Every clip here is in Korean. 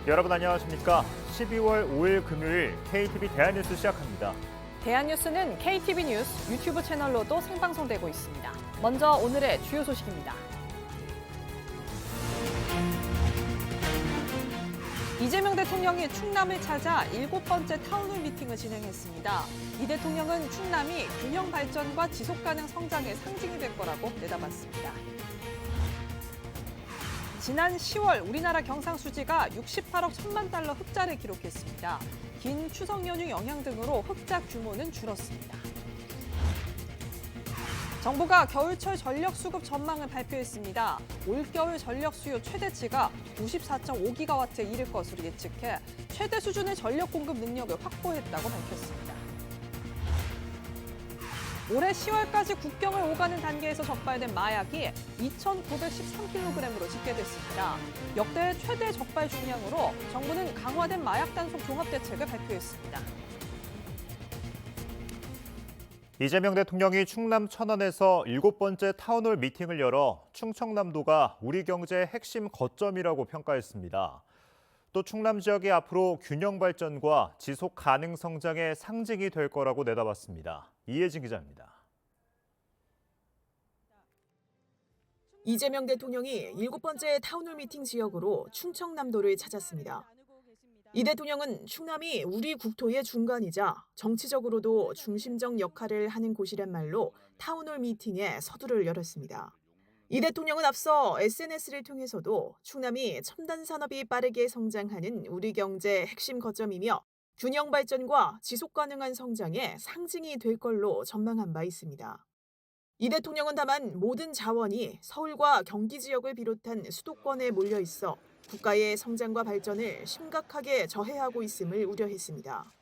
여러분 안녕하십니까? 12월 5일 금요일 KTV 대한뉴스 시작합니다. 대한뉴스는 KTV 뉴스 유튜브 채널로도 생방송되고 있습니다. 먼저 오늘의 주요 소식입니다. 이재명 대통령이 충남을 찾아 7번째 타운홀 미팅을 진행했습니다. 이 대통령은 충남이 균형 발전과 지속 가능 성장의 상징이 될 거라고 내다봤습니다. 지난 10월 우리나라 경상수지가 68억 1천만 달러 흑자를 기록했습니다. 긴 추석 연휴 영향 등으로 흑자 규모는 줄었습니다. 정부가 겨울철 전력 수급 전망을 발표했습니다. 올겨울 전력 수요 최대치가 94.5기가와트에 이를 것으로 예측해 최대 수준의 전력 공급 능력을 확보했다고 밝혔습니다. 올해 10월까지 국경을 오가는 단계에서 적발된 마약이 2,913kg으로 집계됐습니다. 역대 최대 적발 중량으로 정부는 강화된 마약 단속 종합대책을 발표했습니다. 이재명 대통령이 충남 천안에서 7번째 타운홀 미팅을 열어 충청남도가 우리 경제의 핵심 거점이라고 평가했습니다. 또 충남 지역이 앞으로 균형 발전과 지속 가능 성장의 상징이 될 거라고 내다봤습니다. 이혜진 기자입니다. 이재명 대통령이 7번째 타운홀 미팅 지역으로 충청남도를 찾았습니다. 이 대통령은 충남이 우리 국토의 중간이자 정치적으로도 중심적 역할을 하는 곳이란 말로 타운홀 미팅에 서두를 열었습니다. 이 대통령은 앞서 SNS를 통해서도 충남이 첨단 산업이 빠르게 성장하는 우리 경제의 핵심 거점이며 균형 발전과 지속 가능한 성장의 상징이 될 걸로 전망한 바 있습니다. 이 대통령은 다만 모든 자원이 서울과 경기 지역을 비롯한 수도권에 몰려 있어 국가의 성장과 발전을 심각하게 저해하고 있음을 우려했습니다.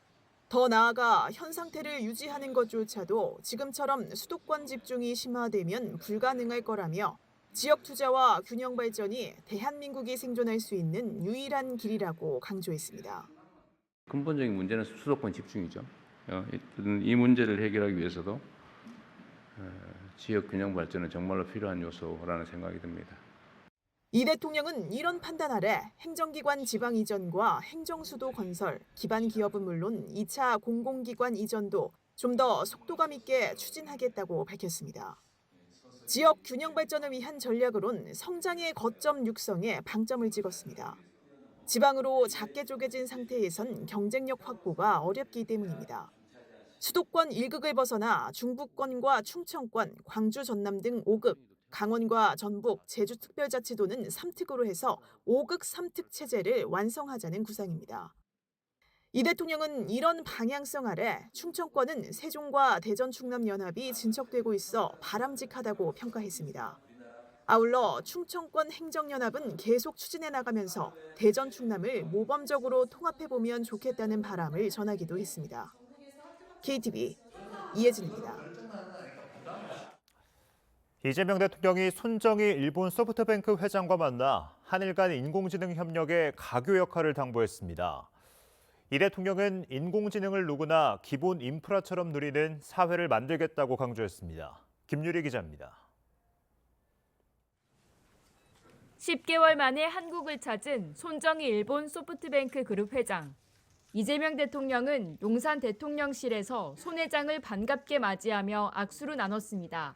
더 나아가 현 상태를 유지하는 것조차도 지금처럼 수도권 집중이 심화되면 불가능할 거라며 지역 투자와 균형 발전이 대한민국이 생존할 수 있는 유일한 길이라고 강조했습니다. 근본적인 문제는 수도권 집중이죠. 이 문제를 해결하기 위해서도 지역 균형 발전은 정말로 필요한 요소라는 생각이 듭니다. 이 대통령은 이런 판단 아래 행정기관 지방 이전과 행정수도 건설, 기반 기업은 물론 2차 공공기관 이전도 좀 더 속도감 있게 추진하겠다고 밝혔습니다. 지역 균형 발전을 위한 전략으론 성장의 거점 육성에 방점을 찍었습니다. 지방으로 작게 쪼개진 상태에선 경쟁력 확보가 어렵기 때문입니다. 수도권 1극을 벗어나 중부권과 충청권, 광주, 전남 등 5극, 강원과 전북, 제주 특별자치도는 3특으로 해서 5극 3특 체제를 완성하자는 구상입니다. 이 대통령은 이런 방향성 아래 충청권은 세종과 대전 충남 연합이 진척되고 있어 바람직하다고 평가했습니다. 아울러 충청권 행정연합은 계속 추진해 나가면서 대전 충남을 모범적으로 통합해보면 좋겠다는 바람을 전하기도 했습니다. KTV 이혜진입니다. 이재명 대통령이 손정희 일본 소프트뱅크 회장과 만나 한일 간 인공지능 협력의 가교 역할을 당부했습니다. 이 대통령은 인공지능을 누구나 기본 인프라처럼 누리는 사회를 만들겠다고 강조했습니다. 김유리 기자입니다. 10개월 만에 한국을 찾은 손정희 일본 소프트뱅크 그룹 회장. 이재명 대통령은 용산 대통령실에서 손 회장을 반갑게 맞이하며 악수를 나눴습니다.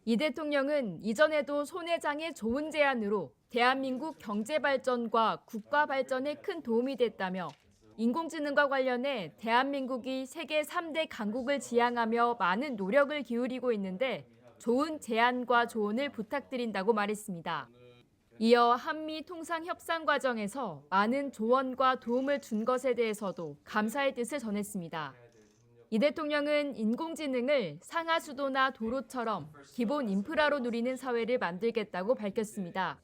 이 대통령은 이전에도 손 회장의 좋은 제안으로 대한민국 경제 발전과 국가 발전에 큰 도움이 됐다며 인공지능과 관련해 대한민국이 세계 3대 강국을 지향하며 많은 노력을 기울이고 있는데 좋은 제안과 조언을 부탁드린다고 말했습니다. 이어 한미 통상 협상 과정에서 많은 조언과 도움을 준 것에 대해서도 감사의 뜻을 전했습니다. 이 대통령은 인공지능을 상하수도나 도로처럼 기본 인프라로 누리는 사회를 만들겠다고 밝혔습니다.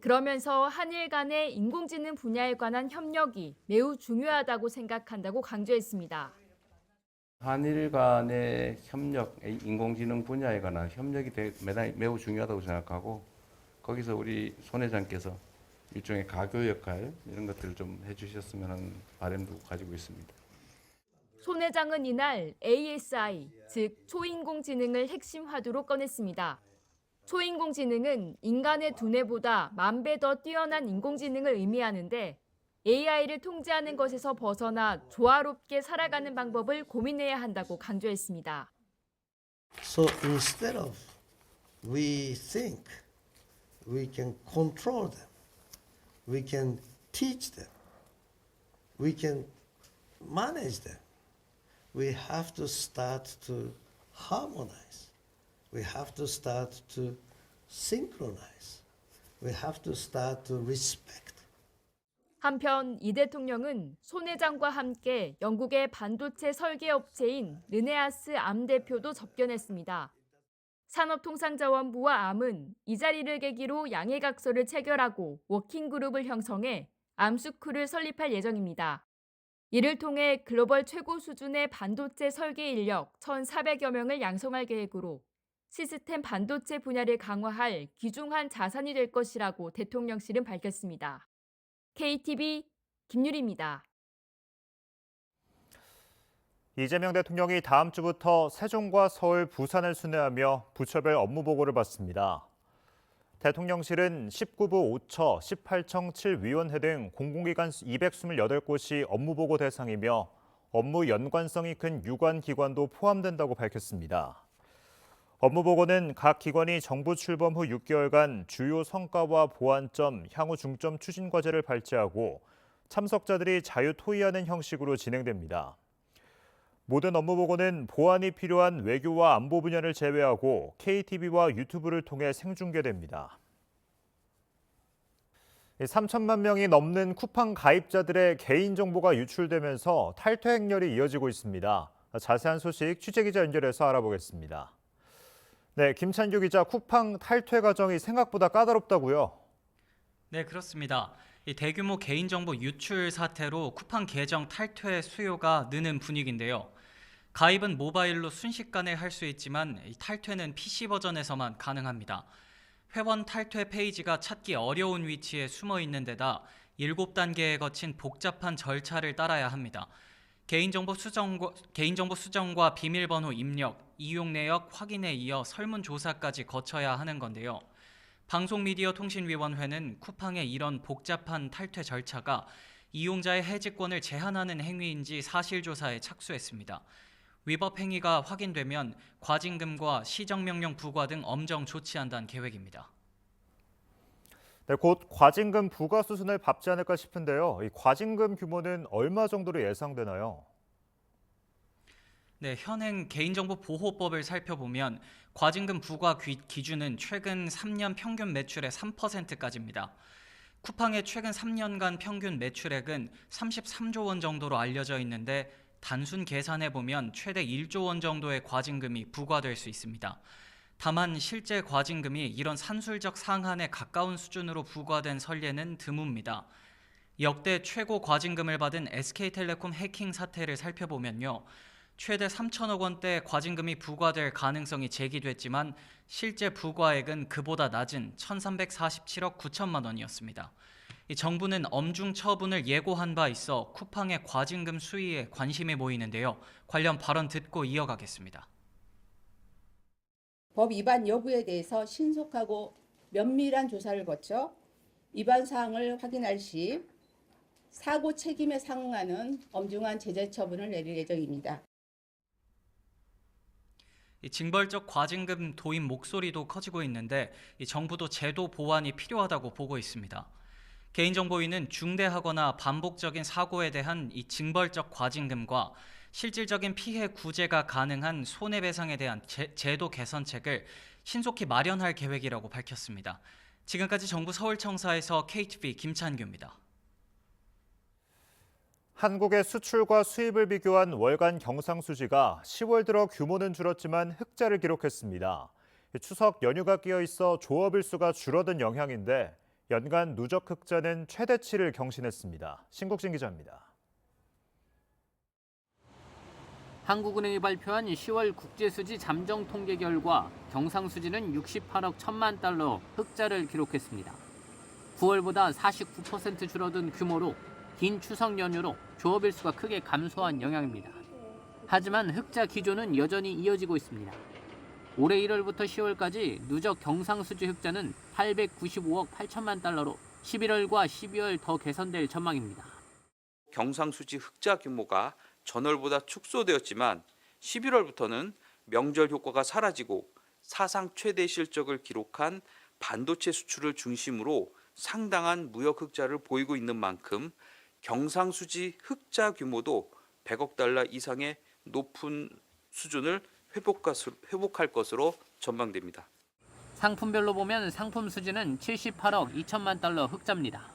그러면서 한일 간의 인공지능 분야에 관한 협력이 매우 중요하다고 생각한다고 강조했습니다. 한일 간의 협력, 인공지능 분야에 관한 협력이 매우 중요하다고 생각하고 거기서 우리 손 회장께서 일종의 가교 역할 이런 것들을 좀 해주셨으면 하는 바람도 가지고 있습니다. 손 회장은 이날 ASI, 즉 초인공지능을 핵심 화두로 꺼냈습니다. 초인공지능은 인간의 두뇌보다 10,000배 더 뛰어난 인공지능을 의미하는데 AI를 통제하는 것에서 벗어나 조화롭게 살아가는 방법을 고민해야 한다고 강조했습니다. So instead of we think we can control them, we can teach them, we can manage them, we have to start to harmonize. We have to start to synchronize. We have to start to respect. 한편 이 대통령은 손 회장과 함께 영국의 반도체 설계 업체인 르네아스 암 대표도 접견했습니다. 산업통상자원부와 암은 이 자리를 계기로 양해각서를 체결하고 워킹그룹을 형성해 암스쿨을 설립할 예정입니다. 이를 통해 글로벌 최고 수준의 반도체 설계 인력 1,400여 명을 양성할 계획으로 시스템 반도체 분야를 강화할 귀중한 자산이 될 것이라고 대통령실은 밝혔습니다. KTV 김유리입니다. 이재명 대통령이 다음 주부터 세종과 서울, 부산을 순회하며 부처별 업무 보고를 받습니다. 대통령실은 19부 5처, 18청 7위원회 등 공공기관 228곳이 업무 보고 대상이며 업무 연관성이 큰 유관 기관도 포함된다고 밝혔습니다. 업무 보고는 각 기관이 정부 출범 후 6개월간 주요 성과와 보완점, 향후 중점 추진 과제를 발제하고 참석자들이 자유 토의하는 형식으로 진행됩니다. 모든 업무 보고는 보완이 필요한 외교와 안보 분야를 제외하고 KTV와 유튜브를 통해 생중계됩니다. 3천만 명이 넘는 쿠팡 가입자들의 개인정보가 유출되면서 탈퇴 행렬이 이어지고 있습니다. 자세한 소식 취재기자 연결해서 알아보겠습니다. 네, 김찬규 기자, 쿠팡 탈퇴 과정이 생각보다 까다롭다고요? 네, 그렇습니다. 이 대규모 개인정보 유출 사태로 쿠팡 계정 탈퇴 수요가 느는 분위기인데요. 가입은 모바일로 순식간에 할 수 있지만 탈퇴는 PC 버전에서만 가능합니다. 회원 탈퇴 페이지가 찾기 어려운 위치에 숨어 있는 데다 7단계에 거친 복잡한 절차를 따라야 합니다. 개인정보 수정과 비밀번호 입력, 이용 내역 확인에 이어 설문조사까지 거쳐야 하는 건데요. 방송미디어통신위원회는 쿠팡의 이런 복잡한 탈퇴 절차가 이용자의 해지권을 제한하는 행위인지 사실조사에 착수했습니다. 위법 행위가 확인되면 과징금과 시정명령 부과 등 엄정 조치한다는 계획입니다. 네, 곧 과징금 부과 수순을 밟지 않을까 싶은데요. 이 과징금 규모는 얼마 정도로 예상되나요? 네, 현행 개인정보보호법을 살펴보면 과징금 부과 기준은 최근 3년 평균 매출의 3%까지입니다. 쿠팡의 최근 3년간 평균 매출액은 33조 원 정도로 알려져 있는데 단순 계산해보면 최대 1조 원 정도의 과징금이 부과될 수 있습니다. 다만 실제 과징금이 이런 산술적 상한에 가까운 수준으로 부과된 선례는 드뭅니다. 역대 최고 과징금을 받은 SK텔레콤 해킹 사태를 살펴보면요. 최대 3천억 원대 과징금이 부과될 가능성이 제기됐지만 실제 부과액은 그보다 낮은 1,347억 9천만 원이었습니다. 정부는 엄중 처분을 예고한 바 있어 쿠팡의 과징금 수위에 관심이 모이는데요. 관련 발언 듣고 이어가겠습니다. 법 위반 여부에 대해서 신속하고 면밀한 조사를 거쳐 위반 사항을 확인할 시 사고 책임에 상응하는 엄중한 제재 처분을 내릴 예정입니다. 징벌적 과징금 도입 목소리도 커지고 있는데 정부도 제도 보완이 필요하다고 보고 있습니다. 개인정보위는 중대하거나 반복적인 사고에 대한 이 징벌적 과징금과 실질적인 피해 구제가 가능한 손해배상에 대한 제도 개선책을 신속히 마련할 계획이라고 밝혔습니다. 지금까지 정부 서울청사에서 KTV 김찬규입니다. 한국의 수출과 수입을 비교한 월간 경상수지가 10월 들어 규모는 줄었지만 흑자를 기록했습니다. 추석 연휴가 끼어 있어 조업 일수가 줄어든 영향인데 연간 누적 흑자는 최대치를 경신했습니다. 신국진 기자입니다. 한국은행이 발표한 10월 국제수지 잠정 통계 결과 경상수지는 68억 1천만 달러 흑자를 기록했습니다. 9월보다 49% 줄어든 규모로 긴 추석 연휴로 조업 일수가 크게 감소한 영향입니다. 하지만 흑자 기조는 여전히 이어지고 있습니다. 올해 1월부터 10월까지 누적 경상수지 흑자는 895억 8천만 달러로 11월과 12월 더 개선될 전망입니다. 경상수지 흑자 규모가 전월보다 축소되었지만 11월부터는 명절 효과가 사라지고 사상 최대 실적을 기록한 반도체 수출을 중심으로 상당한 무역 흑자를 보이고 있는 만큼 경상수지 흑자 규모도 100억 달러 이상의 높은 수준을 회복할 것으로 전망됩니다. 상품별로 보면 상품 수지는 78억 2천만 달러 흑자입니다.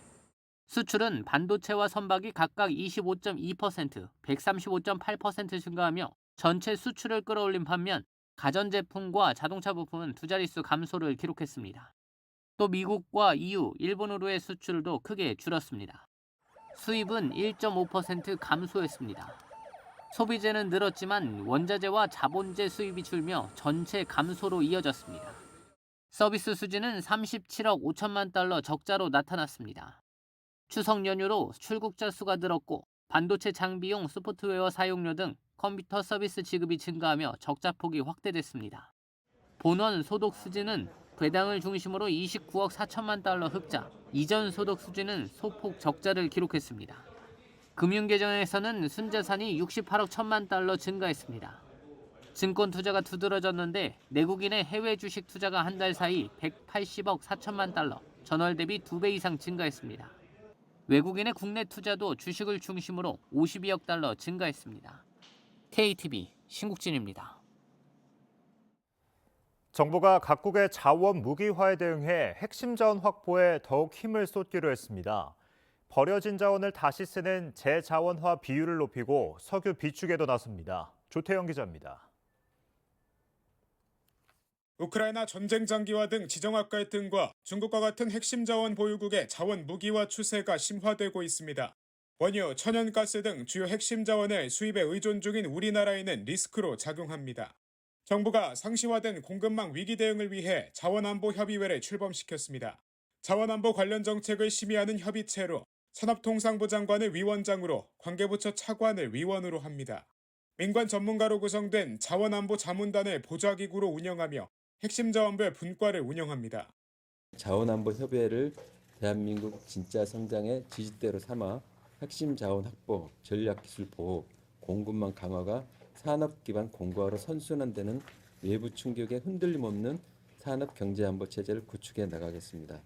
수출은 반도체와 선박이 각각 25.2%, 135.8% 증가하며 전체 수출을 끌어올린 반면 가전제품과 자동차 부품은 두 자릿수 감소를 기록했습니다. 또 미국과 EU, 일본으로의 수출도 크게 줄었습니다. 수입은 1.5% 감소했습니다. 소비재는 늘었지만 원자재와 자본재 수입이 줄며 전체 감소로 이어졌습니다. 서비스 수지는 37억 5천만 달러 적자로 나타났습니다. 추석 연휴로 출국자 수가 늘었고 반도체 장비용 소프트웨어 사용료 등 컴퓨터 서비스 지급이 증가하며 적자폭이 확대됐습니다. 본원 소득 수지는 배당을 중심으로 29억 4천만 달러 흑자, 이전 소득 수지는 소폭 적자를 기록했습니다. 금융계정에서는 순자산이 68억 1천만 달러 증가했습니다. 증권 투자가 두드러졌는데 내국인의 해외 주식 투자가 한 달 사이 180억 4천만 달러, 전월 대비 2배 이상 증가했습니다. 외국인의 국내 투자도 주식을 중심으로 52억 달러 증가했습니다. KTV 신국진입니다. 정부가 각국의 자원 무기화에 대응해 핵심 자원 확보에 더욱 힘을 쏟기로 했습니다. 버려진 자원을 다시 쓰는 재자원화 비율을 높이고 석유 비축에도 나섭니다. 조태영 기자입니다. 우크라이나 전쟁 장기화 등 지정학 갈등과 중국과 같은 핵심 자원 보유국의 자원 무기화 추세가 심화되고 있습니다. 원유, 천연가스 등 주요 핵심 자원을 수입에 의존 중인 우리나라에는 리스크로 작용합니다. 정부가 상시화된 공급망 위기 대응을 위해 자원안보협의회를 출범시켰습니다. 자원안보 관련 정책을 심의하는 협의체로 산업통상부 장관을 위원장으로, 관계부처 차관을 위원으로 합니다. 민관 전문가로 구성된 자원안보 자문단을 보좌기구로 운영하며 핵심 자원별 분과를 운영합니다. 자원안보협의회를 대한민국 진짜 성장의 지지대로 삼아 핵심 자원 확보, 전략기술 보호, 공급망 강화가 산업 기반 공고화로 선순환되는 외부 충격에 흔들림 없는 산업 경제안보 체제를 구축해 나가겠습니다.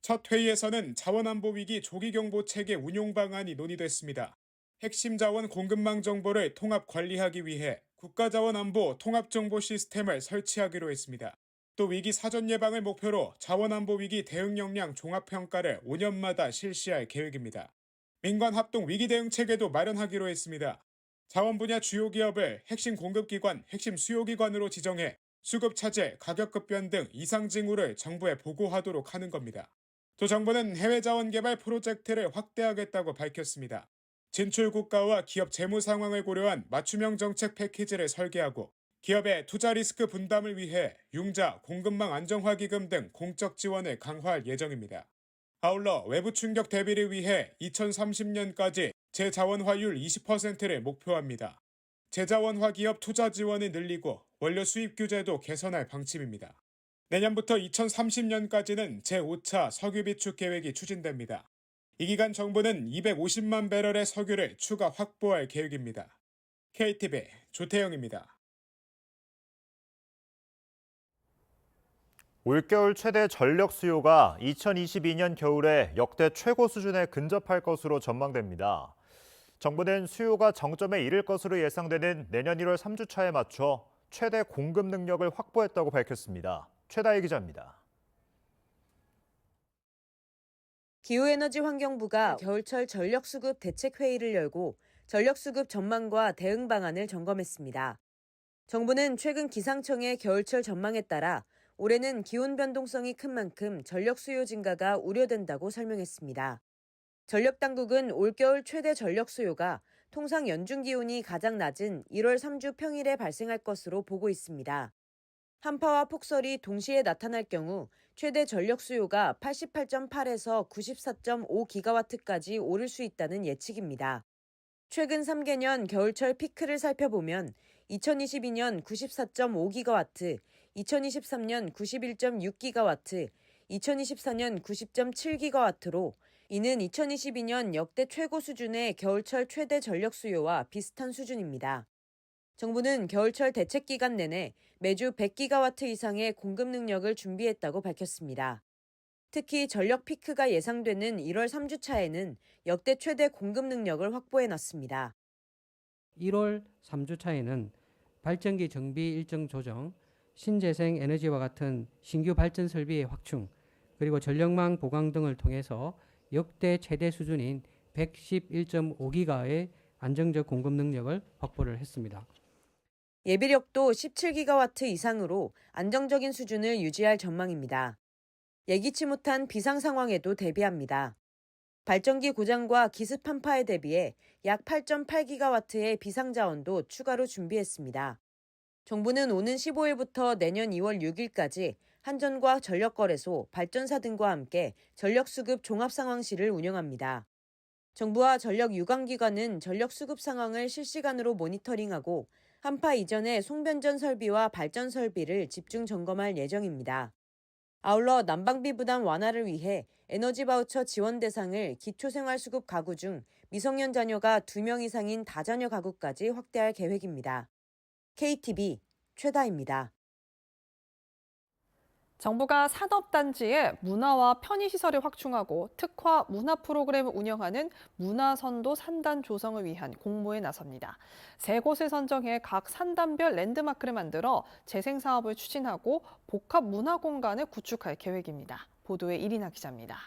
첫 회의에서는 자원안보 위기 조기경보 체계 운용 방안이 논의됐습니다. 핵심 자원 공급망 정보를 통합 관리하기 위해 국가자원안보 통합정보 시스템을 설치하기로 했습니다. 또 위기 사전 예방을 목표로 자원안보 위기 대응 역량 종합평가를 5년마다 실시할 계획입니다. 민관 합동 위기 대응 체계도 마련하기로 했습니다. 자원 분야 주요 기업을 핵심 공급기관, 핵심 수요기관으로 지정해 수급 차질, 가격 급변 등 이상 징후를 정부에 보고하도록 하는 겁니다. 또 정부는 해외 자원 개발 프로젝트를 확대하겠다고 밝혔습니다. 진출 국가와 기업 재무 상황을 고려한 맞춤형 정책 패키지를 설계하고 기업의 투자 리스크 분담을 위해 융자, 공급망 안정화 기금 등 공적 지원을 강화할 예정입니다. 아울러 외부 충격 대비를 위해 2030년까지 재자원화율 20%를 목표합니다. 재자원화 기업 투자 지원을 늘리고 원료 수입 규제도 개선할 방침입니다. 내년부터 2030년까지는 제5차 석유 비축 계획이 추진됩니다. 이 기간 정부는 250만 배럴의 석유를 추가 확보할 계획입니다. KTV 조태영입니다. 올겨울 최대 전력 수요가 2022년 겨울에 역대 최고 수준에 근접할 것으로 전망됩니다. 정부는 수요가 정점에 이를 것으로 예상되는 내년 1월 3주차에 맞춰 최대 공급 능력을 확보했다고 밝혔습니다. 최다희 기자입니다. 기후에너지환경부가 겨울철 전력수급 대책회의를 열고 전력수급 전망과 대응 방안을 점검했습니다. 정부는 최근 기상청의 겨울철 전망에 따라 올해는 기온 변동성이 큰 만큼 전력 수요 증가가 우려된다고 설명했습니다. 전력당국은 올겨울 최대 전력 수요가 통상 연중 기온이 가장 낮은 1월 3주 평일에 발생할 것으로 보고 있습니다. 한파와 폭설이 동시에 나타날 경우 최대 전력 수요가 88.8에서 94.5기가와트까지 오를 수 있다는 예측입니다. 최근 3개년 겨울철 피크를 살펴보면 2022년 94.5기가와트, 2023년 91.6기가와트, 2024년 90.7기가와트로 이는 2022년 역대 최고 수준의 겨울철 최대 전력 수요와 비슷한 수준입니다. 정부는 겨울철 대책 기간 내내 매주 100기가와트 이상의 공급 능력을 준비했다고 밝혔습니다. 특히 전력 피크가 예상되는 1월 3주차에는 역대 최대 공급 능력을 확보해놨습니다. 1월 3주차에는 발전기 정비 일정 조정, 신재생 에너지와 같은 신규 발전 설비의 확충, 그리고 전력망 보강 등을 통해서 역대 최대 수준인 111.5기가의 안정적 공급 능력을 확보를 했습니다. 예비력도 17기가와트 이상으로 안정적인 수준을 유지할 전망입니다. 예기치 못한 비상 상황에도 대비합니다. 발전기 고장과 기습 한파에 대비해 약 8.8기가와트의 비상 자원도 추가로 준비했습니다. 정부는 오는 15일부터 내년 2월 6일까지 한전과 전력거래소, 발전사 등과 함께 전력수급 종합상황실을 운영합니다. 정부와 전력 유관기관은 전력수급 상황을 실시간으로 모니터링하고 한파 이전의 송변전 설비와 발전 설비를 집중 점검할 예정입니다. 아울러 난방비 부담 완화를 위해 에너지 바우처 지원 대상을 기초생활수급 가구 중 미성년 자녀가 2명 이상인 다자녀 가구까지 확대할 계획입니다. KTV 최다입니다. 정부가 산업단지에 문화와 편의시설을 확충하고 특화 문화 프로그램을 운영하는 문화선도 산단 조성을 위한 공모에 나섭니다. 3곳을 선정해 각 산단별 랜드마크를 만들어 재생사업을 추진하고 복합 문화공간을 구축할 계획입니다. 보도에 이리나 기자입니다.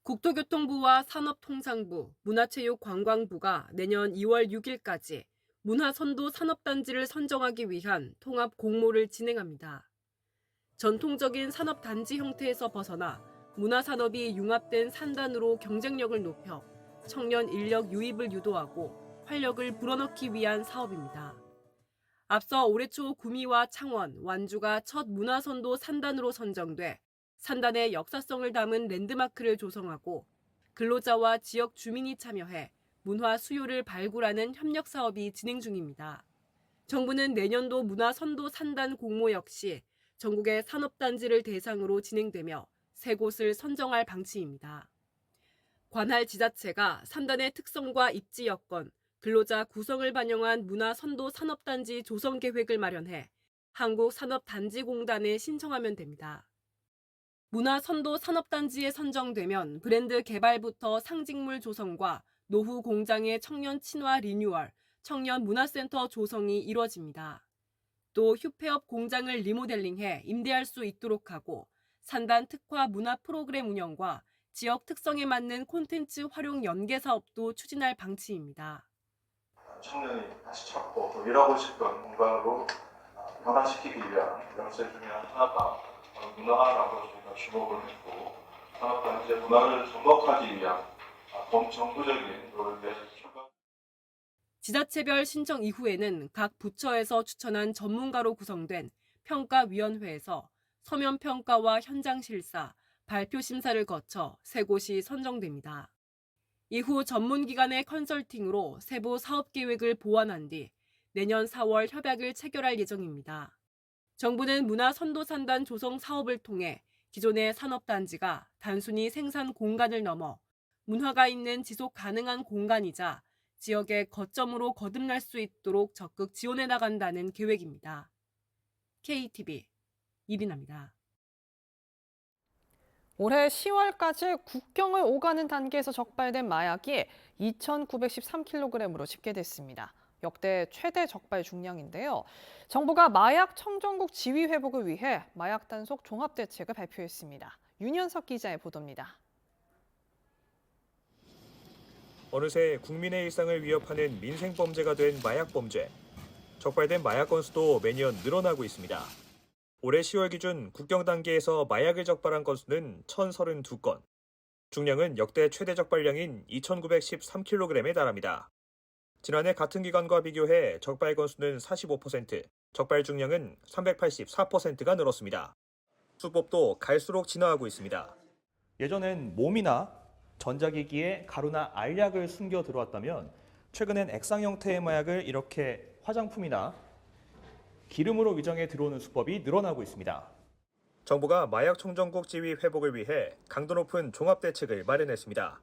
국토교통부와 산업통상부, 문화체육관광부가 내년 2월 6일까지 문화선도 산업단지를 선정하기 위한 통합 공모를 진행합니다. 전통적인 산업단지 형태에서 벗어나 문화산업이 융합된 산단으로 경쟁력을 높여 청년 인력 유입을 유도하고 활력을 불어넣기 위한 사업입니다. 앞서 올해 초 구미와 창원, 완주가 첫 문화선도 산단으로 선정돼 산단의 역사성을 담은 랜드마크를 조성하고 근로자와 지역 주민이 참여해 문화 수요를 발굴하는 협력 사업이 진행 중입니다. 정부는 내년도 문화선도 산단 공모 역시 전국의 산업단지를 대상으로 진행되며 3곳을 선정할 방침입니다. 관할 지자체가 산단의 특성과 입지 여건, 근로자 구성을 반영한 문화선도 산업단지 조성 계획을 마련해 한국산업단지공단에 신청하면 됩니다. 문화선도 산업단지에 선정되면 브랜드 개발부터 상징물 조성과 노후 공장의 청년 친화 리뉴얼, 청년 문화센터 조성이 이뤄집니다. 또 휴폐업 공장을 리모델링해 임대할 수 있도록 하고 산단 특화 문화 프로그램 운영과 지역 특성에 맞는 콘텐츠 활용 연계 사업도 추진할 방침입니다. 청년이 다시 찾고 또 일하고 싶은 공간으로 변화시키기 위한 열쇠 중에 하나가 문화라고 저희가 주목을 했고 산업단지의 문화를 접목하기 위한 범정부적인 노력에 지자체별 신청 이후에는 각 부처에서 추천한 전문가로 구성된 평가위원회에서 서면 평가와 현장 실사, 발표 심사를 거쳐 3곳이 선정됩니다. 이후 전문기관의 컨설팅으로 세부 사업계획을 보완한 뒤 내년 4월 협약을 체결할 예정입니다. 정부는 문화선도산단 조성 사업을 통해 기존의 산업단지가 단순히 생산 공간을 넘어 문화가 있는 지속 가능한 공간이자 지역의 거점으로 거듭날 수 있도록 적극 지원해 나간다는 계획입니다. KTV 이리나입니다. 올해 10월까지 국경을 오가는 단계에서 적발된 마약이 2,913kg으로 집계됐습니다. 역대 최대 적발 중량인데요. 정부가 마약 청정국 지위 회복을 위해 마약 단속 종합 대책을 발표했습니다. 윤현석 기자의 보도입니다. 어느새 국민의 일상을 위협하는 민생범죄가 된 마약범죄. 적발된 마약 건수도 매년 늘어나고 있습니다. 올해 10월 기준 국경 단계에서 마약을 적발한 건수는 1,032건. 중량은 역대 최대 적발량인 2,913kg에 달합니다. 지난해 같은 기간과 비교해 적발 건수는 45%, 적발 중량은 384%가 늘었습니다. 수법도 갈수록 진화하고 있습니다. 예전엔 몸이나 전자기기에 가루나 알약을 숨겨 들어왔다면 최근엔 액상 형태의 마약을 이렇게 화장품이나 기름으로 위장해 들어오는 수법이 늘어나고 있습니다. 정부가 마약 청정국 지위 회복을 위해 강도 높은 종합대책을 마련했습니다.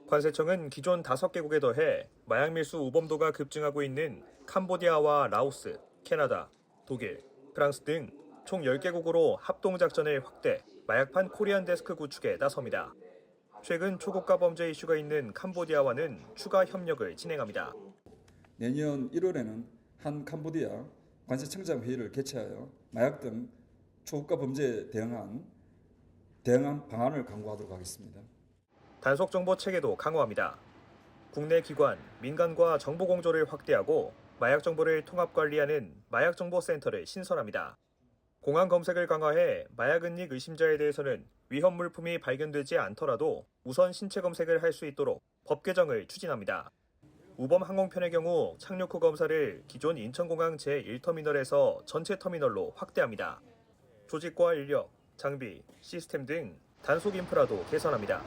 관세청은 기존 5개국에 더해 마약 밀수 우범도가 급증하고 있는 캄보디아와 라오스, 캐나다, 독일, 프랑스 등 총 10개국으로 합동작전을 확대, 마약판 코리안 데스크 구축에 나섭니다. 최근 초고가 범죄 이슈가 있는 캄보디아와는 추가 협력을 진행합니다. 내년 1월에는 한 캄보디아 관세청장 회의를 개최하여 마약 등 초고가 범죄에 대응한 방안을 강구하도록 하겠습니다. 단속 정보 체계도 강화합니다. 국내 기관, 민간과 정보 공조를 확대하고 마약 정보를 통합 관리하는 마약정보센터를 신설합니다. 공항 검색을 강화해 마약 은닉 의심자에 대해서는 위험 물품이 발견되지 않더라도 우선 신체 검색을 할 수 있도록 법 개정을 추진합니다. 우범 항공편의 경우 착륙 후 검사를 기존 인천공항 제1터미널에서 전체 터미널로 확대합니다. 조직과 인력, 장비, 시스템 등 단속 인프라도 개선합니다.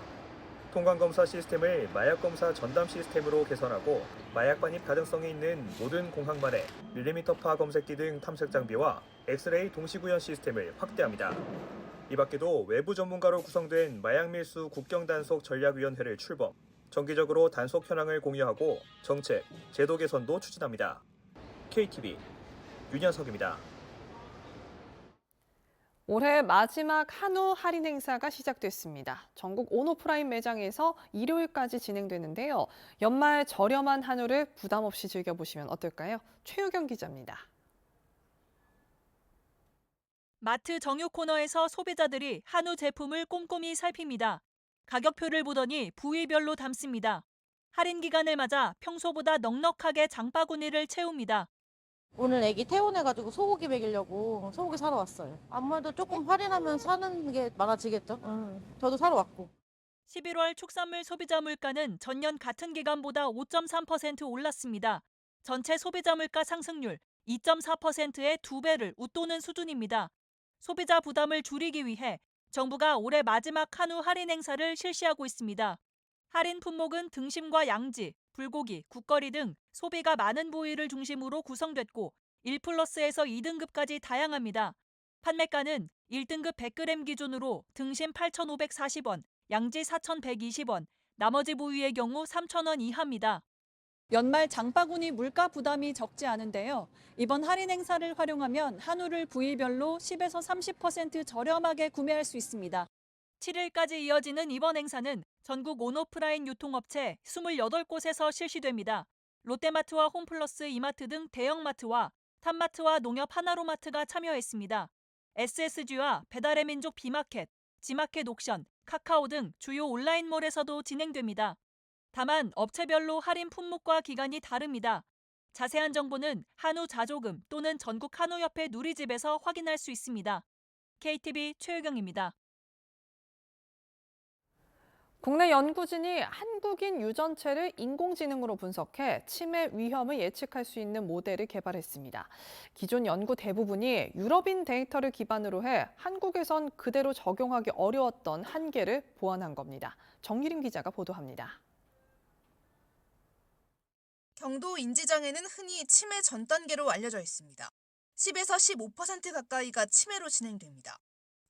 통관검사 시스템을 마약검사 전담 시스템으로 개선하고 마약 반입 가능성이 있는 모든 공항만에 밀리미터파 검색기 등 탐색 장비와 엑스레이 동시구현 시스템을 확대합니다. 이 밖에도 외부 전문가로 구성된 마약밀수 국경단속 전략위원회를 출범, 정기적으로 단속 현황을 공유하고 정책, 제도 개선도 추진합니다. KTV 윤현석입니다. 올해 마지막 한우 할인 행사가 시작됐습니다. 전국 온오프라인 매장에서 일요일까지 진행되는데요. 연말 저렴한 한우를 부담 없이 즐겨보시면 어떨까요? 최유경 기자입니다. 마트 정육 코너에서 소비자들이 한우 제품을 꼼꼼히 살핍니다. 가격표를 보더니 부위별로 담습니다. 할인 기간을 맞아 평소보다 넉넉하게 장바구니를 채웁니다. 오늘 애기 퇴원해가지고 소고기 먹이려고 소고기 사러 왔어요. 아무래도 조금 할인하면 사는 게 많아지겠죠. 저도 사러 왔고. 11월 축산물 소비자 물가는 전년 같은 기간보다 5.3% 올랐습니다. 전체 소비자 물가 상승률 2.4%의 2배를 웃도는 수준입니다. 소비자 부담을 줄이기 위해 정부가 올해 마지막 한우 할인 행사를 실시하고 있습니다. 할인 품목은 등심과 양지, 불고기, 국거리 등 소비가 많은 부위를 중심으로 구성됐고 1플러스에서 2등급까지 다양합니다. 판매가는 1등급 100g 기준으로 등심 8,540원, 양지 4,120원, 나머지 부위의 경우 3,000원 이하입니다. 연말 장바구니 물가 부담이 적지 않은데요. 이번 할인 행사를 활용하면 한우를 부위별로 10에서 30% 저렴하게 구매할 수 있습니다. 7일까지 이어지는 이번 행사는 전국 온오프라인 유통업체 28곳에서 실시됩니다. 롯데마트와 홈플러스 이마트 등 대형마트와 탑마트와 농협 하나로마트가 참여했습니다. SSG와 배달의 민족 비마켓, 지마켓 옥션, 카카오 등 주요 온라인몰에서도 진행됩니다. 다만 업체별로 할인 품목과 기간이 다릅니다. 자세한 정보는 한우 자조금 또는 전국 한우협회 누리집에서 확인할 수 있습니다. KTV 최유경입니다. 국내 연구진이 한국인 유전체를 인공지능으로 분석해 치매 위험을 예측할 수 있는 모델을 개발했습니다. 기존 연구 대부분이 유럽인 데이터를 기반으로 해 한국에선 그대로 적용하기 어려웠던 한계를 보완한 겁니다. 정유림 기자가 보도합니다. 경도 인지장애는 흔히 치매 전 단계로 알려져 있습니다. 10에서 15% 가까이가 치매로 진행됩니다.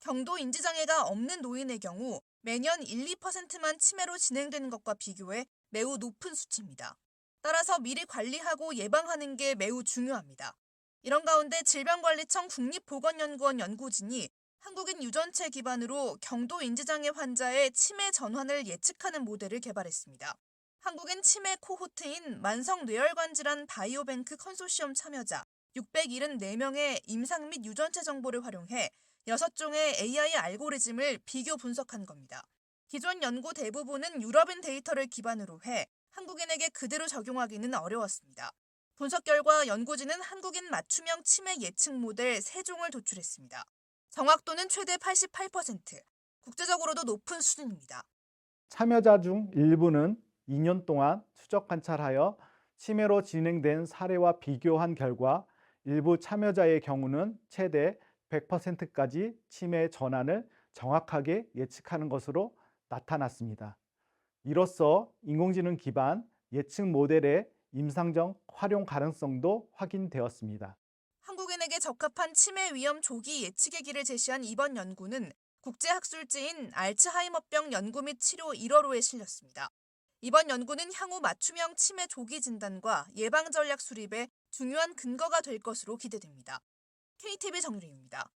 경도 인지장애가 없는 노인의 경우 매년 1~2%만 치매로 진행되는 것과 비교해 매우 높은 수치입니다. 따라서 미리 관리하고 예방하는 게 매우 중요합니다. 이런 가운데 질병관리청 국립보건연구원 연구진이 한국인 유전체 기반으로 경도 인지장애 환자의 치매 전환을 예측하는 모델을 개발했습니다. 한국인 치매 코호트인 만성뇌혈관 질환 바이오뱅크 컨소시엄 참여자 674명의 임상 및 유전체 정보를 활용해 6종의 AI 알고리즘을 비교 분석한 겁니다. 기존 연구 대부분은 유럽인 데이터를 기반으로 해 한국인에게 그대로 적용하기는 어려웠습니다. 분석 결과 연구진은 한국인 맞춤형 치매 예측 모델 3종을 도출했습니다. 정확도는 최대 88%, 국제적으로도 높은 수준입니다. 참여자 중 일부는 2년 동안 추적 관찰하여 치매로 진행된 사례와 비교한 결과 일부 참여자의 경우는 최대 100%까지 치매 전환을 정확하게 예측하는 것으로 나타났습니다. 이로써 인공지능 기반 예측 모델의 임상적 활용 가능성도 확인되었습니다. 한국인에게 적합한 치매 위험 조기 예측의 길을 제시한 이번 연구는 국제학술지인 알츠하이머병 연구 및 치료 1월호에 실렸습니다. 이번 연구는 향후 맞춤형 치매 조기 진단과 예방 전략 수립에 중요한 근거가 될 것으로 기대됩니다. KTV 정유리입니다.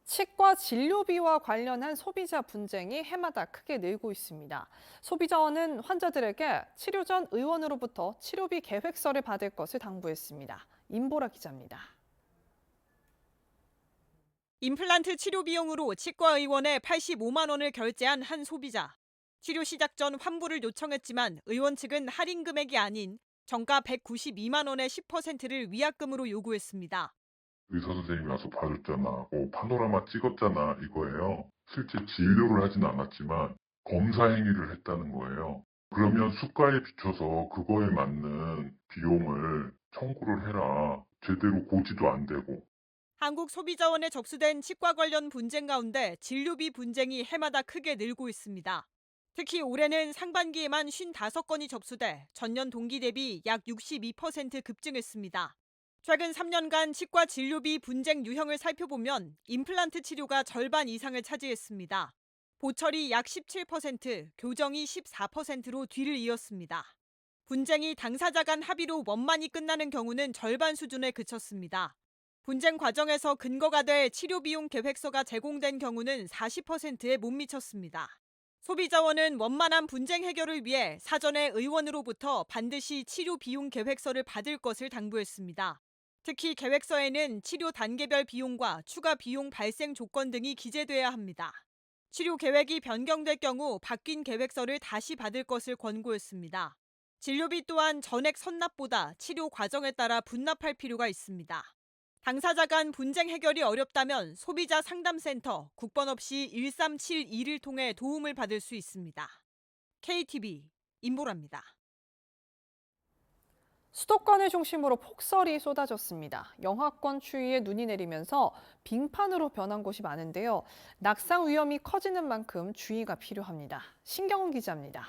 치과 진료비와 관련한 소비자 분쟁이 해마다 크게 늘고 있습니다. 소비자원은 환자들에게 치료 전 의원으로부터 치료비 계획서를 받을 것을 당부했습니다. 임보라 기자입니다. 임플란트 치료 비용으로 치과 의원에 85만 원을 결제한 한 소비자. 치료 시작 전 환불을 요청했지만 의원 측은 할인 금액이 아닌 정가 192만 원의 10%를 위약금으로 요구했습니다. 의사 선생님이 와서 봐줬잖아, 파노라마 찍었잖아 이거예요. 실제 진료를 하진 않았지만 검사 행위를 했다는 거예요. 그러면 수가에 비춰서 그거에 맞는 비용을 청구를 해라. 제대로 고지도 안 되고. 한국소비자원에 접수된 치과 관련 분쟁 가운데 진료비 분쟁이 해마다 크게 늘고 있습니다. 특히 올해는 상반기에만 55건이 접수돼 전년 동기 대비 약 62% 급증했습니다. 최근 3년간 치과 진료비 분쟁 유형을 살펴보면 임플란트 치료가 절반 이상을 차지했습니다. 보철이 약 17%, 교정이 14%로 뒤를 이었습니다. 분쟁이 당사자 간 합의로 원만히 끝나는 경우는 절반 수준에 그쳤습니다. 분쟁 과정에서 근거가 될 치료 비용 계획서가 제공된 경우는 40%에 못 미쳤습니다. 소비자원은 원만한 분쟁 해결을 위해 사전에 의원으로부터 반드시 치료 비용 계획서를 받을 것을 당부했습니다. 특히 계획서에는 치료 단계별 비용과 추가 비용 발생 조건 등이 기재돼야 합니다. 치료 계획이 변경될 경우 바뀐 계획서를 다시 받을 것을 권고했습니다. 진료비 또한 전액 선납보다 치료 과정에 따라 분납할 필요가 있습니다. 당사자 간 분쟁 해결이 어렵다면 소비자 상담센터 국번 없이 1372를 통해 도움을 받을 수 있습니다. KTV 임보라입니다. 수도권을 중심으로 폭설이 쏟아졌습니다. 영하권 추위에 눈이 내리면서 빙판으로 변한 곳이 많은데요. 낙상 위험이 커지는 만큼 주의가 필요합니다. 신경훈 기자입니다.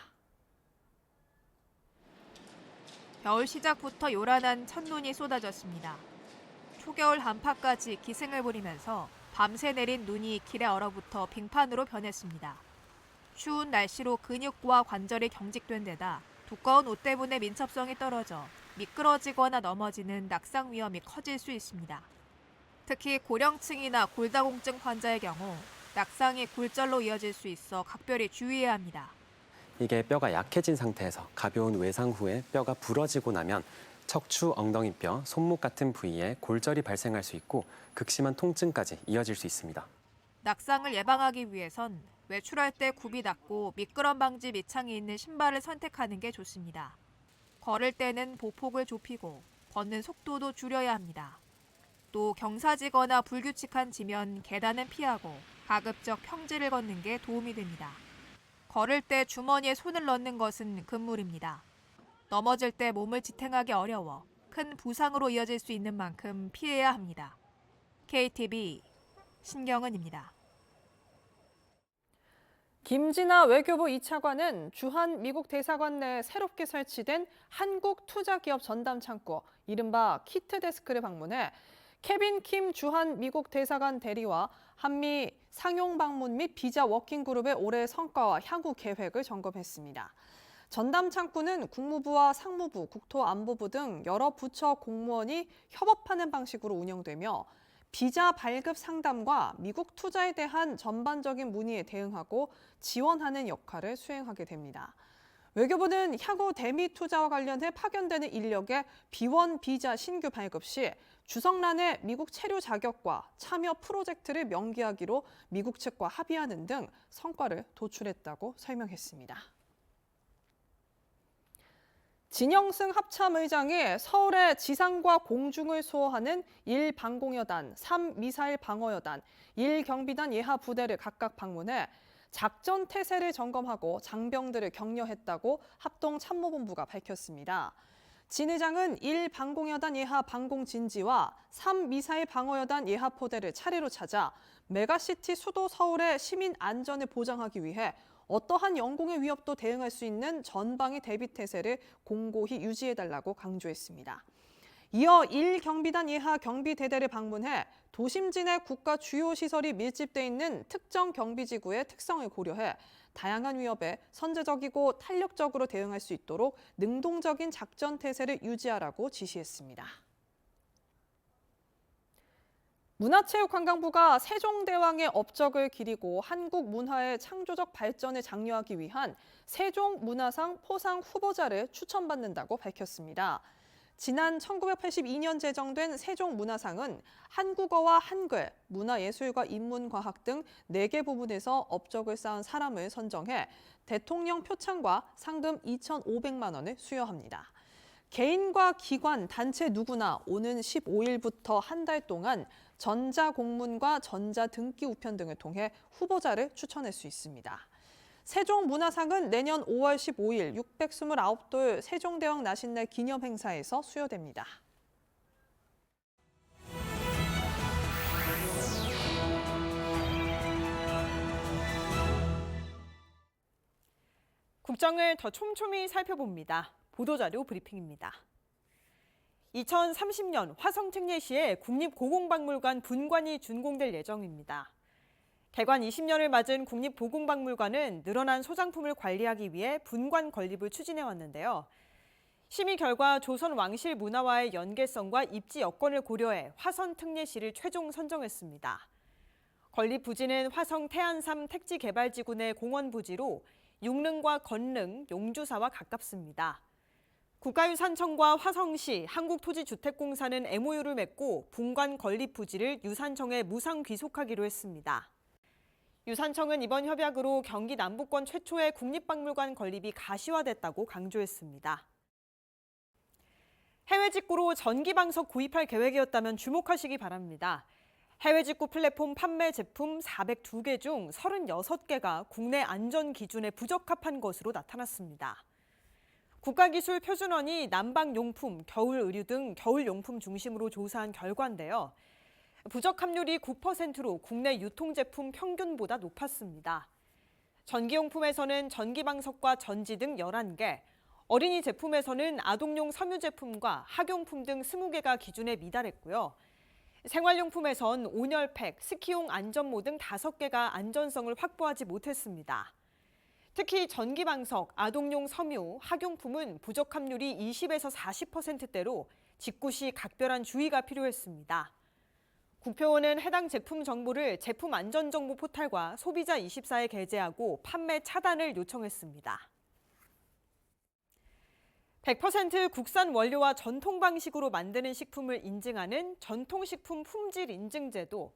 겨울 시작부터 요란한 첫눈이 쏟아졌습니다. 초겨울 한파까지 기승을 부리면서 밤새 내린 눈이 길에 얼어붙어 빙판으로 변했습니다. 추운 날씨로 근육과 관절이 경직된 데다 두꺼운 옷 때문에 민첩성이 떨어져 미끄러지거나 넘어지는 낙상 위험이 커질 수 있습니다. 특히 고령층이나 골다공증 환자의 경우 낙상이 골절로 이어질 수 있어 각별히 주의해야 합니다. 이게 뼈가 약해진 상태에서 가벼운 외상 후에 뼈가 부러지고 나면 척추, 엉덩이뼈, 손목 같은 부위에 골절이 발생할 수 있고 극심한 통증까지 이어질 수 있습니다. 낙상을 예방하기 위해선 외출할 때 굽이 닫고 미끄럼 방지 밑창이 있는 신발을 선택하는 게 좋습니다. 걸을 때는 보폭을 좁히고 걷는 속도도 줄여야 합니다. 또 경사지거나 불규칙한 지면 계단은 피하고 가급적 평지를 걷는 게 도움이 됩니다. 걸을 때 주머니에 손을 넣는 것은 금물입니다. 넘어질 때 몸을 지탱하기 어려워 큰 부상으로 이어질 수 있는 만큼 피해야 합니다. KTV 신경은입니다. 김진아 외교부 2차관은 주한 미국 대사관 내에 새롭게 설치된 한국 투자기업 전담 창구, 이른바 키트데스크를 방문해 케빈 킴 주한 미국 대사관 대리와 한미 상용 방문 및 비자 워킹그룹의 올해 성과와 향후 계획을 점검했습니다. 전담 창구는 국무부와 상무부, 국토안보부 등 여러 부처 공무원이 협업하는 방식으로 운영되며 비자 발급 상담과 미국 투자에 대한 전반적인 문의에 대응하고 지원하는 역할을 수행하게 됩니다. 외교부는 향후 대미 투자와 관련해 파견되는 인력의 비원 비자 신규 발급 시 주성란의 미국 체류 자격과 참여 프로젝트를 명기하기로 미국 측과 합의하는 등 성과를 도출했다고 설명했습니다. 진영승 합참의장이 서울의 지상과 공중을 수호하는 1방공여단, 3미사일 방어여단, 1경비단 예하 부대를 각각 방문해 작전 태세를 점검하고 장병들을 격려했다고 합동참모본부가 밝혔습니다. 진 의장은 1방공여단 예하 방공진지와 3미사일 방어여단 예하 포대를 차례로 찾아 메가시티 수도 서울의 시민 안전을 보장하기 위해 어떠한 영공의 위협도 대응할 수 있는 전방위 대비 태세를 공고히 유지해달라고 강조했습니다. 이어 1경비단 이하 경비대대를 방문해 도심지 내 국가 주요 시설이 밀집돼 있는 특정 경비지구의 특성을 고려해 다양한 위협에 선제적이고 탄력적으로 대응할 수 있도록 능동적인 작전 태세를 유지하라고 지시했습니다. 문화체육관광부가 세종대왕의 업적을 기리고 한국 문화의 창조적 발전을 장려하기 위한 세종문화상 포상 후보자를 추천받는다고 밝혔습니다. 지난 1982년 제정된 세종문화상은 한국어와 한글, 문화예술과 인문과학 등 4개 부문에서 업적을 쌓은 사람을 선정해 대통령 표창과 상금 2,500만 원을 수여합니다. 개인과 기관, 단체 누구나 오는 15일부터 한 달 동안 전자공문과 전자등기 우편 등을 통해 후보자를 추천할 수 있습니다. 세종문화상은 내년 5월 15일 629돌 세종대왕 나신날 기념행사에서 수여됩니다. 국정을 더 촘촘히 살펴봅니다. 보도자료 브리핑입니다. 2030년 화성특례시에 국립고궁박물관 분관이 준공될 예정입니다. 개관 20년을 맞은 국립고궁박물관은 늘어난 소장품을 관리하기 위해 분관 건립을 추진해왔는데요. 심의 결과 조선 왕실 문화와의 연계성과 입지 여건을 고려해 화성특례시를 최종 선정했습니다. 건립 부지는 화성 태안삼 택지개발지구 내 공원 부지로 육릉과 건릉, 용주사와 가깝습니다. 국가유산청과 화성시, 한국토지주택공사는 MOU를 맺고 분관 건립 부지를 유산청에 무상 귀속하기로 했습니다. 유산청은 이번 협약으로 경기 남부권 최초의 국립박물관 건립이 가시화됐다고 강조했습니다. 해외 직구로 전기방석 구입할 계획이었다면 주목하시기 바랍니다. 해외 직구 플랫폼 판매 제품 402개 중 36개가 국내 안전 기준에 부적합한 것으로 나타났습니다. 국가기술표준원이 난방용품, 겨울의류 등 겨울용품 중심으로 조사한 결과인데요. 부적 함률이 9%로 국내 유통제품 평균보다 높았습니다. 전기용품에서는 전기방석과 전지 등 11개, 어린이 제품에서는 아동용 섬유 제품과 학용품 등 20개가 기준에 미달했고요. 생활용품에선 온열팩, 스키용 안전모 등 5개가 안전성을 확보하지 못했습니다. 특히 전기방석, 아동용 섬유, 학용품은 부적 함률이 20에서 40%대로 직구 시 각별한 주의가 필요했습니다. 국표원은 해당 제품 정보를 제품 안전정보 포탈과 소비자24에 게재하고 판매 차단을 요청했습니다. 100% 국산 원료와 전통 방식으로 만드는 식품을 인증하는 전통식품 품질 인증제도,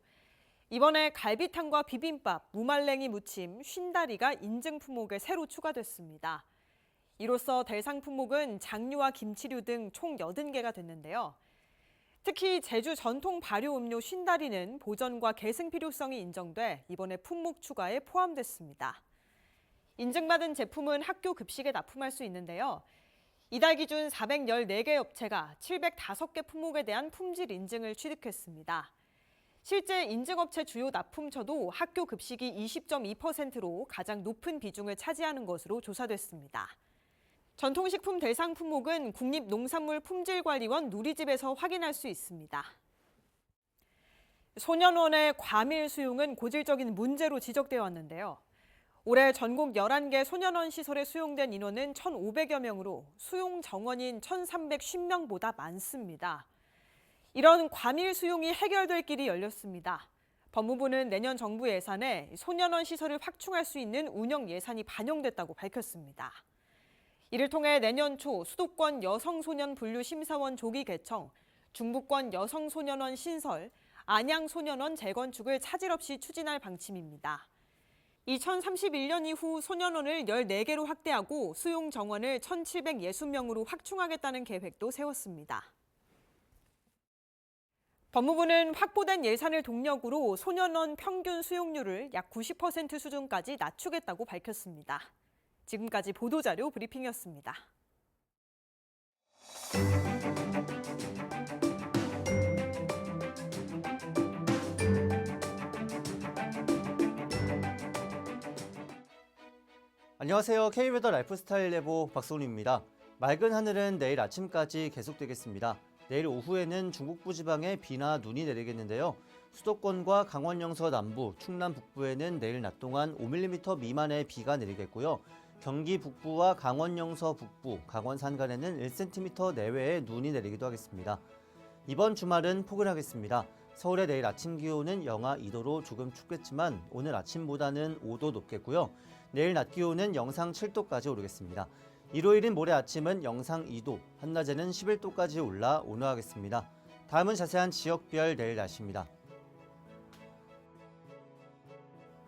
이번에 갈비탕과 비빔밥, 무말랭이 무침, 쉰다리가 인증 품목에 새로 추가됐습니다. 이로써 대상 품목은 장류와 김치류 등 총 80개가 됐는데요. 특히 제주 전통 발효 음료 쉰다리는 보존과 계승 필요성이 인정돼 이번에 품목 추가에 포함됐습니다. 인증받은 제품은 학교 급식에 납품할 수 있는데요. 이달 기준 414개 업체가 705개 품목에 대한 품질 인증을 취득했습니다. 실제 인증업체 주요 납품처도 학교 급식이 20.2%로 가장 높은 비중을 차지하는 것으로 조사됐습니다. 전통식품 대상 품목은 국립농산물품질관리원 누리집에서 확인할 수 있습니다. 소년원의 과밀 수용은 고질적인 문제로 지적되어 왔는데요. 올해 전국 11개 소년원 시설에 수용된 인원은 1,500여 명으로 수용 정원인 1,310명보다 많습니다. 이런 과밀 수용이 해결될 길이 열렸습니다. 법무부는 내년 정부 예산에 소년원 시설을 확충할 수 있는 운영 예산이 반영됐다고 밝혔습니다. 이를 통해 내년 초 수도권 여성소년 분류심사원 조기 개청, 중부권 여성소년원 신설, 안양소년원 재건축을 차질 없이 추진할 방침입니다. 2031년 이후 소년원을 14개로 확대하고 수용 정원을 1,760명으로 확충하겠다는 계획도 세웠습니다. 법무부는 확보된 예산을 동력으로 소년원 평균 수용률을 약 90% 수준까지 낮추겠다고 밝혔습니다. 지금까지 보도자료 브리핑이었습니다. 안녕하세요. K웨더 라이프스타일 예보 박소훈입니다. 맑은 하늘은 내일 아침까지 계속되겠습니다. 내일 오후에는 중북부 지방에 비나 눈이 내리겠는데요. 수도권과 강원 영서 남부, 충남 북부에는 내일 낮 동안 5mm 미만의 비가 내리겠고요. 경기 북부와 강원 영서 북부, 강원 산간에는 1cm 내외의 눈이 내리기도 하겠습니다. 이번 주말은 포근하겠습니다. 서울의 내일 아침 기온은 영하 2도로 조금 춥겠지만 오늘 아침보다는 5도 높겠고요. 내일 낮 기온은 영상 7도까지 오르겠습니다. 일요일인 모레 아침은 영상 2도, 한낮에는 11도까지 올라 온화하겠습니다. 다음은 자세한 지역별 내일 날씨입니다.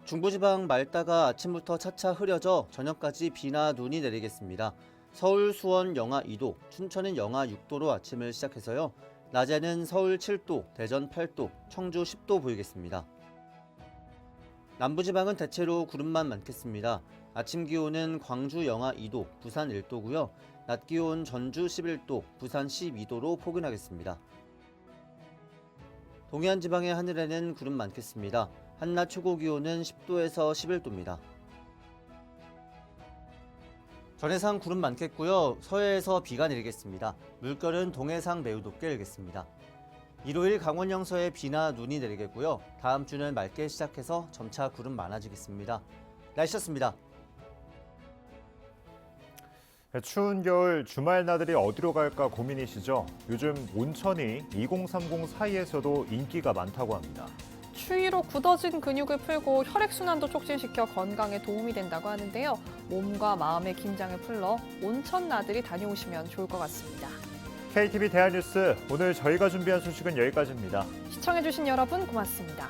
중부지방 맑다가 아침부터 차차 흐려져 저녁까지 비나 눈이 내리겠습니다. 서울, 수원 영하 2도, 춘천은 영하 6도로 아침을 시작해서요. 낮에는 서울 7도, 대전 8도, 청주 10도 보이겠습니다. 남부지방은 대체로 구름만 많겠습니다. 아침 기온은 광주 영하 2도, 부산 1도고요. 낮 기온 전주 11도, 부산 12도로 포근하겠습니다. 동해안 지방의 하늘에는 구름 많겠습니다. 한낮 최고 기온은 10도에서 11도입니다. 전해상 구름 많겠고요. 서해에서 비가 내리겠습니다. 물결은 동해상 매우 높게 일겠습니다. 일요일 강원 영서에 비나 눈이 내리겠고요. 다음 주는 맑게 시작해서 점차 구름 많아지겠습니다. 날씨였습니다. 추운 겨울 주말 나들이 어디로 갈까 고민이시죠? 요즘 온천이 2030 사이에서도 인기가 많다고 합니다. 추위로 굳어진 근육을 풀고 혈액순환도 촉진시켜 건강에 도움이 된다고 하는데요. 몸과 마음의 긴장을 풀러 온천 나들이 다녀오시면 좋을 것 같습니다. KTV 대한뉴스, 오늘 저희가 준비한 소식은 여기까지입니다. 시청해주신 여러분 고맙습니다.